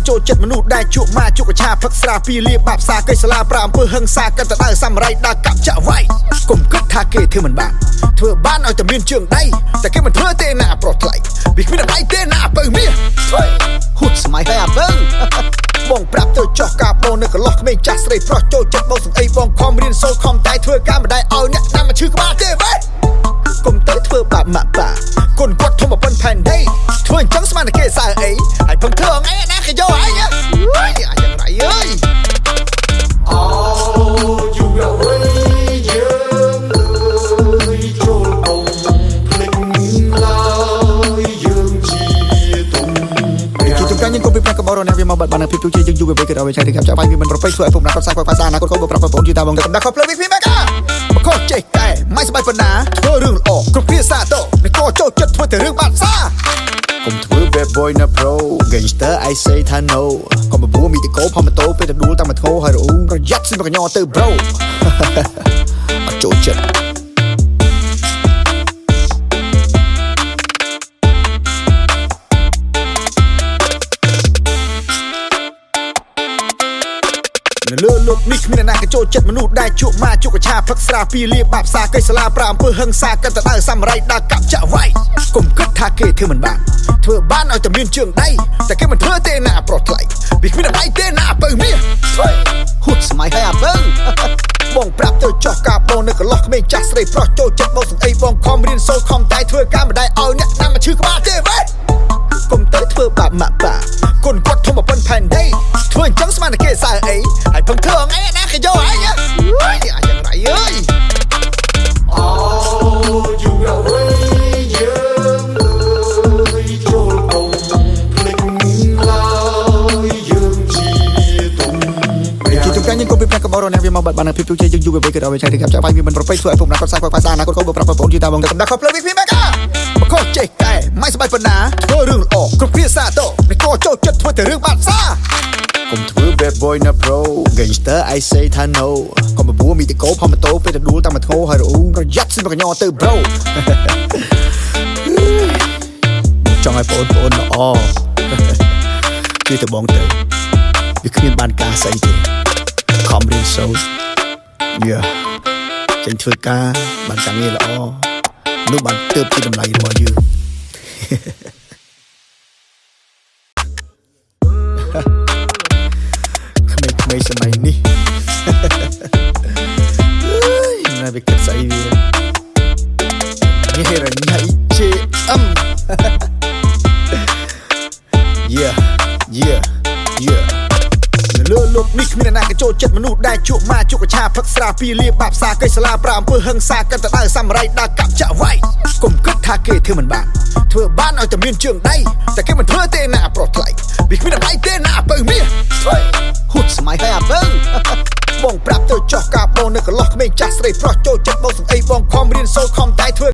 ចូលចិត្តមនុស្សដែលជក់មកជក់កឆាផឹកស្រាពីលៀបបាប់សាកេសាឡាប្រាអំពើហឹង្សាកាន់តែដើរសាមរៃដើរកាប់ចាក់វាយកុំគិតថាគេធ្វើមិនបានធ្វើបានឲ្យតែមានជើងដៃតែគេមិនធ្វើទេណាប្រុសថ្លៃវាគ្មានអ្វីទេណាបើមាសហូតស្មៃហើយអាបើបងប្រាប់ទៅចោះកាបងនៅកន្លោះក្មេងចាស់ស្រីប្រុសចូលចិត្តបងសង្អីបងខំរៀនសូត្រខំតែធ្វើការមិនដែរឲ្យអ្នកណាមកឈឺក្បាលទេវ៉េកុំទៅធ្វើបាបម៉ាក់ប៉ាកូនគាត់ធំមកប៉ុនផែនដីធ្វើអញ្ចឹងស្មានតែគេសើអីហើយពឹងធ្វើអីណាគេយកអីយ៉ាងไรអើយអូយូរហើយយើងអើយចូលអងភ្លេចឡើយយើងជាទុំជាទុំកាញ់កុំពីប្រាក់កបរណាវាមកបាត់បានពីទូជាយើងយូរពេលគេដល់វាឆៃទៅកាប់ចាក់បាយវាមិនប្រពេចធ្វើឲ្យពុកណាគាត់សាយគាត់ភាសាណាគាត់ក៏ប្រាប់បងប្អូនយូរតាបងកំដាខផ្លើវិពីមេកាមកខុសចេះតែមិនស្បាយប៉ុណ្ណាធ្វើរឿងល្អគ្រប់ភាសាទៅនេះក៏ចូលចិត្តធ្វើតែរឿងបាត់សាកុំធ្វើ bad boy ណា pro gangster I say ថា no កុំបបួមីតកោផមម៉ូតូពេលទៅដួលតាមមកធ្ងោហើយរអ៊ូប្រយ័ត្នសិបកញ្ញទៅ bro អត់ចូលចិត្តនៅលើលោកនេះគ្មានអ្នកណាក៏ចូលចិត្តមនុស្សដែលជក់មកជក់កឆាផឹកស្រាពីលៀបបាប់សាកេសាឡាប្រាអំពើហឹង្សាកាន់តែដើរសាមរៃដើរកាប់ចាក់វាយកុំគិតថាគេធ្វើមិនបានធ្វើបានឲ្យតែមានជើងដៃតែគេមិនធ្វើទេណាប្រុសថ្លៃវាគ្មានអ្វីទេណាបើមាសហូតស្មៃហើយអាបើបងប្រាប់ទៅចោះកាបងនៅកន្លោះក្មេងចាស់ស្រីប្រុសចូលចិត្តបងសង្អីបងខំរៀនសូត្រខំតែធ្វើការមិនដែរឲ្យអ្នកណាមកឈឺក្បាលទេវ៉េកុំទៅធ្វើបាបម៉ាក់ប៉ាកូនគាត់ធំមកប៉ុនផែនដីធ្វើអញ្ចឹងស្មានតែគេសើអីហើយពឹងធ្វើអីណាគេយកអីយ៉ាងไรអើយអូយូរហើយយើងអើយចូលអងភ្លេចឡើយយើងជាទុំជាទុំកាញ់កុំពីប្រាក់កបរណាវាមកបាត់បានពីទូជាយើងយូរពេលគេដល់វាឆៃទៅកាប់ចាក់បាយវាមិនប្រពេចធ្វើឲ្យពុកណាគាត់សាយគាត់ភាសាណាគាត់ក៏ប្រាប់បងប្អូនយូរតាបងកំដាខផ្លើវិពីមេកាមកខុសចេះតែមិនស្បាយប៉ុណ្ណាធ្វើរឿងល្អគ្រប់ភាសាទៅនេះក៏ចូលចិត្តធ្វើតែរឿងបាត់សាកុំធ្វើ bad boy ណា pro gangster I say ថា no កុំបបួមីតកោផមម៉ូតូពេលទៅដួលតាមមកធ្ងោហើយរអ៊ូប្រយ័ត្នសិបកញ្ញទៅ bro ចង់ឲ្យបងប្អូនល្អគឺទៅបងទៅវាគ្មានបានការស្អីទេខំរៀនសូត្រចេញធ្វើការបានការងារល្អនោះបានទើបជាតម្លៃរបស់យើងក្មេងសម័យនេះណាវាគិតស្អីវាហេរញ៉ៃជេនៅលើលោកនេះគ្មានអ្នកណាក៏ចូលចិត្តមនុស្សដែលជក់មកជក់កឆាផឹកស្រាពីលៀបបាប់សាកេសាឡាប្រាអំពើហឹង្សាកាន់តែដើរសាមរៃដើរកាប់ចាក់វាយកុំគិតថាគេធ្វើមិនបានធ្វើបានឲ្យតែមានជើងដៃតែគេមិនធ្វើទេណាប្រុសថ្លៃវាគ្មានអ្វីទេណាបើមាសហូតស្មៃហើយអាបើបងប្រាប់ទៅចោះកាបងនៅកន្លោះក្មេងចាស់ស្រីប្រុសចូលចិត្តបងសង្អីបងខំរៀនសូត្រខំតែធ្វើ